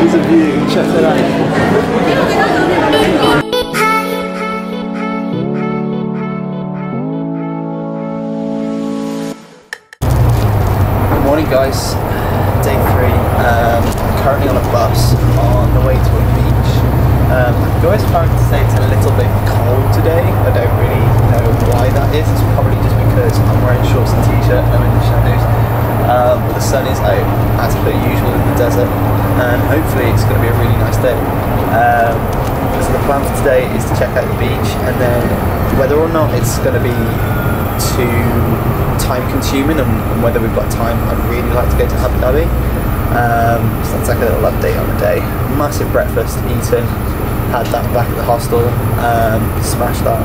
There's a view, check that out. Good morning guys, day 3. Currently on a bus on the way to a beach. Guys found to say it's a little bit cold today. I don't really know why that is. It's probably just because I'm wearing shorts and t-shirt and I'm in the shadows. But the sun is out as per usual in the desert, and hopefully it's going to be a really nice day. So the plan for today is to check out the beach, and then whether or not it's going to be too time consuming and whether we've got time, I'd really like to go to Abu Dhabi. So that's like a little update on the day. Massive breakfast eaten, had that back at the hostel, smashed that,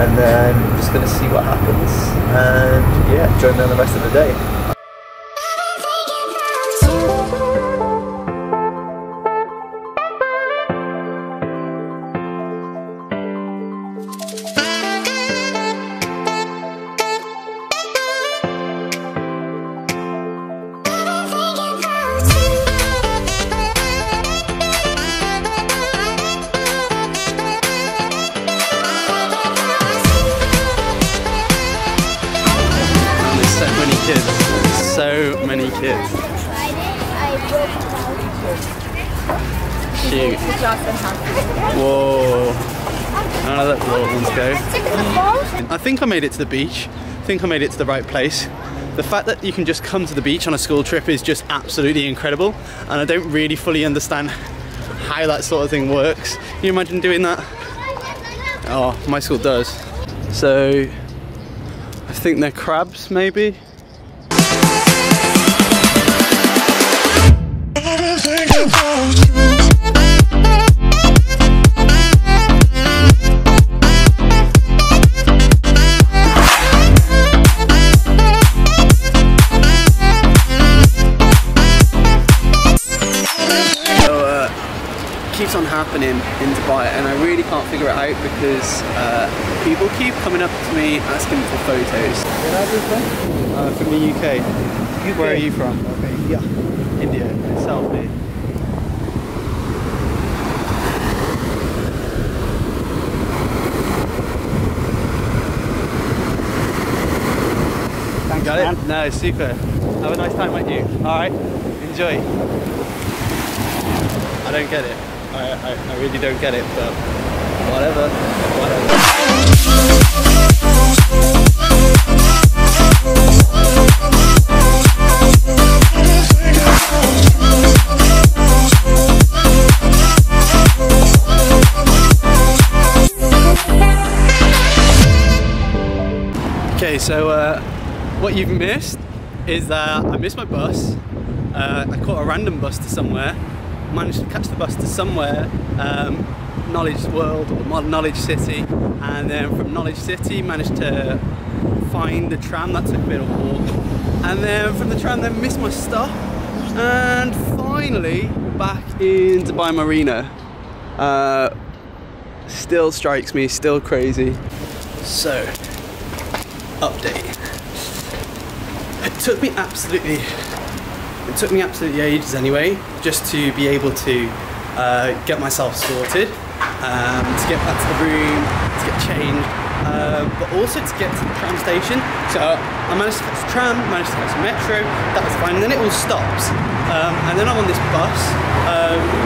and then I'm just going to see what happens, and yeah, join me on the rest of the day. So many kids. Cute. Whoa. I'll let the little ones go. I think I made it to the beach. I think I made it to the right place. The fact that you can just come to the beach on a school trip is just absolutely incredible, and I don't really fully understand how that sort of thing works. Can you imagine doing that? Oh, my school does. So I think they're crabs, maybe. Keeps on happening in Dubai, and I really can't figure it out because people keep coming up to me asking for photos. Where are you from? From the UK. Where are you from? Okay, yeah. India. Selfie. Thanks, Got man. it? No, super. Have a nice time, won't you? Alright, enjoy. I don't get it. I really don't get it, but whatever. Okay, so what you've missed is that I missed my bus. I caught a random bus to somewhere. Managed to catch the bus to somewhere, Knowledge World or Knowledge City, and then from Knowledge City managed to find the tram. That took a bit of a walk, and then from the tram then missed my stop, and finally back in Dubai Marina. Still strikes me, still crazy. So, update. It took me absolutely ages anyway, just to be able to get myself sorted, to get back to the room, to get changed, but also to get to the tram station. So I managed to catch the tram, managed to catch the metro, that was fine, and then it all stops. And then I'm on this bus,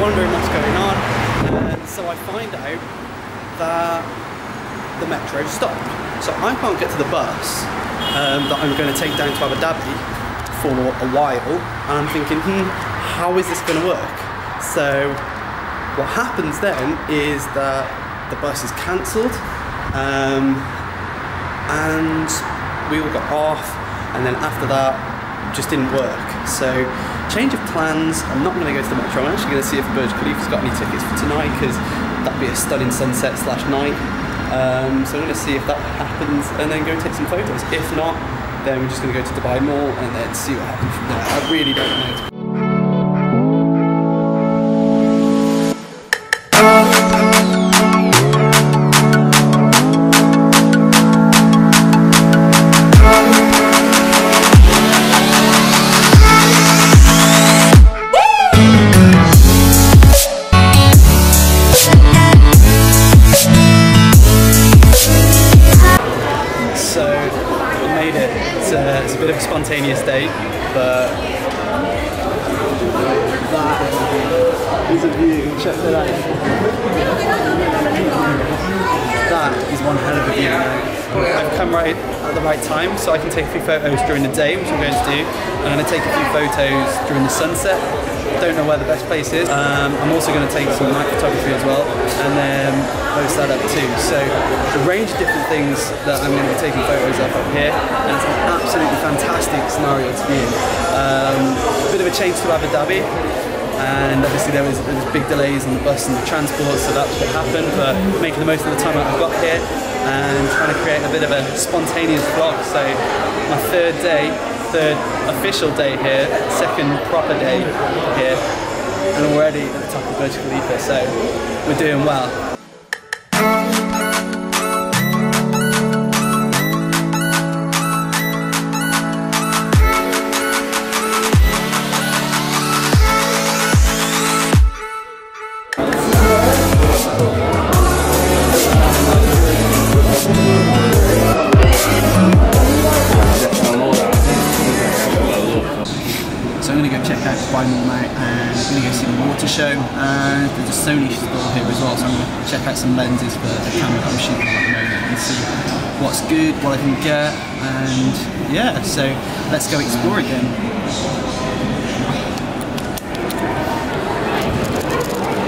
wondering what's going on, and so I find out that the metro stopped. So I can't get to the bus that I'm going to take down to Abu Dhabi for a while, and I'm thinking, how is this going to work? So what happens then is that the bus is cancelled, and we all got off, and then after that it just didn't work. So change of plans. I'm not going to go to the metro. I'm actually going to see if Burj Khalifa's got any tickets for tonight, because that'd be a stunning sunset / night. So I'm going to see if that happens and then go take some photos. If not, then we're just going to go to Dubai Mall and then see what happens from there. I really don't know. spontaneous day, but that is a view. Check that out. That is one hell of a view. I've come right at the right time, so I can take a few photos during the day, which I'm going to do. I'm going to take a few photos during the sunset. Don't know where the best place is. I'm also going to take some night photography as well, and then post that up too. So a range of different things that I'm going to be taking photos of up here, and it's an absolutely fantastic scenario to be in. A bit of a change to Abu Dhabi, and obviously there was big delays on the bus and the transport, so that's what happened. But making the most of the time I've got here and trying to create a bit of a spontaneous vlog. So my third official day here, second proper day here, and already at the top of Burj Khalifa, so we're doing well. Blakemore now, and I'm going to go see the water show, and there's a Sony store here as well, so I'm going to check out some lenses for the camera that I'm shooting at the moment and see what's good, what I can get, and yeah, so let's go explore again.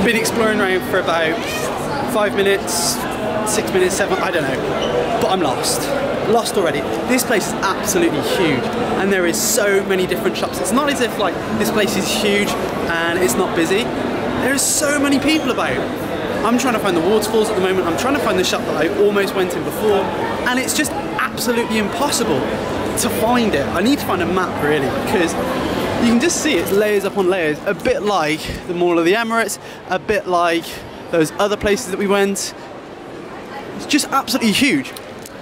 Been exploring around for about 5 minutes, 6 minutes, 7, I don't know, but I'm lost already. This place is absolutely huge, and there is so many different shops. It's not as if like this place is huge and it's not busy. There is so many people about. I'm trying to find the waterfalls at the moment. I'm trying to find the shop that I almost went in before, and it's just absolutely impossible to find it. I need to find a map really, because you can just see it's layers upon layers, a bit like the Mall of the Emirates, a bit like those other places that we went. It's just absolutely huge.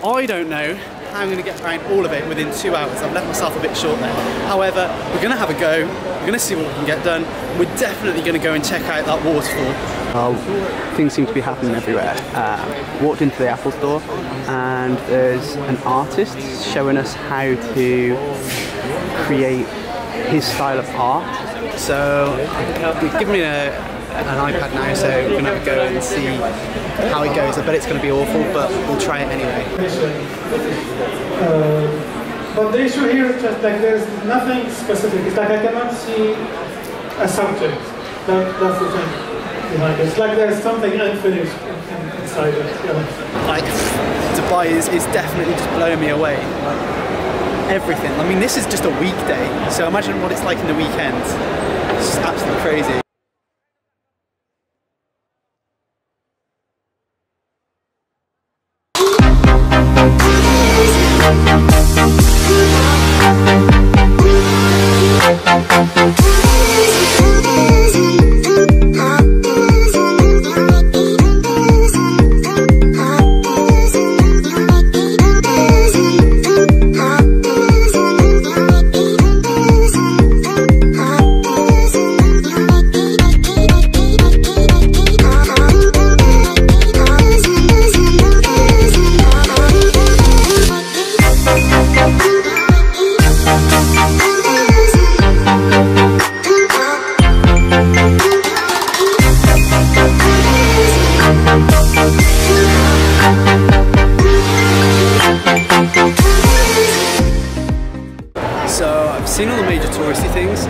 I don't know how I'm going to get around all of it within 2 hours. I've left myself a bit short there. However, we're going to have a go. We're going to see what we can get done. We're definitely going to go and check out that waterfall. Things seem to be happening everywhere. Walked into the Apple store, and there's an artist showing us how to create his style of art. So he's given me an iPad now, so we're going to have a go and see how it goes. I bet it's going to be awful, but we'll try it anyway. But the issue here is just like there's nothing specific. It's like I cannot see a subject. That's the thing behind it. It's like there's something unfinished inside it. Yeah. Like, Dubai is definitely just blowing me away. Like, everything. I mean, this is just a weekday, so imagine what it's like in the weekends. It's just absolutely crazy. Seen all the major touristy things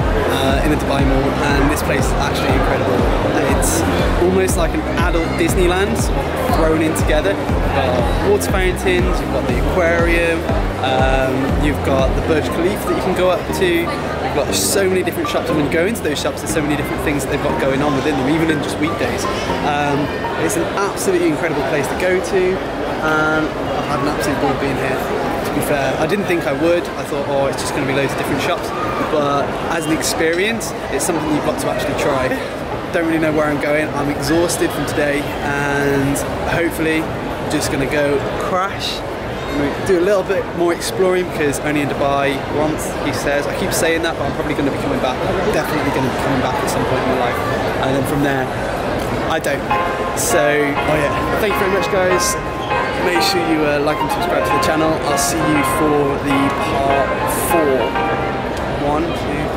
in the Dubai Mall, and this place is actually incredible. It's almost like an adult Disneyland thrown in together. You've got water fountains, you've got the aquarium, you've got the Burj Khalifa that you can go up to. You've got so many different shops, and when you go into those shops there's so many different things that they've got going on within them, even in just weekdays. It's an absolutely incredible place to go to, and I've had an absolute ball being here. To be fair, I didn't think I would. I thought, oh, it's just going to be loads of different shops, but as an experience, it's something you've got to actually try. Don't really know where I'm going. I'm exhausted from today, and hopefully I'm just going to go crash. I'm going to do a little bit more exploring, because only in Dubai once, he says. I keep saying that, but I'm probably going to be coming back. I'm definitely going to be coming back at some point in my life, and then from there, I don't know. So, oh yeah, thank you very much, guys. make sure you like and subscribe to the channel. I'll see you for the part 4. 1, 2,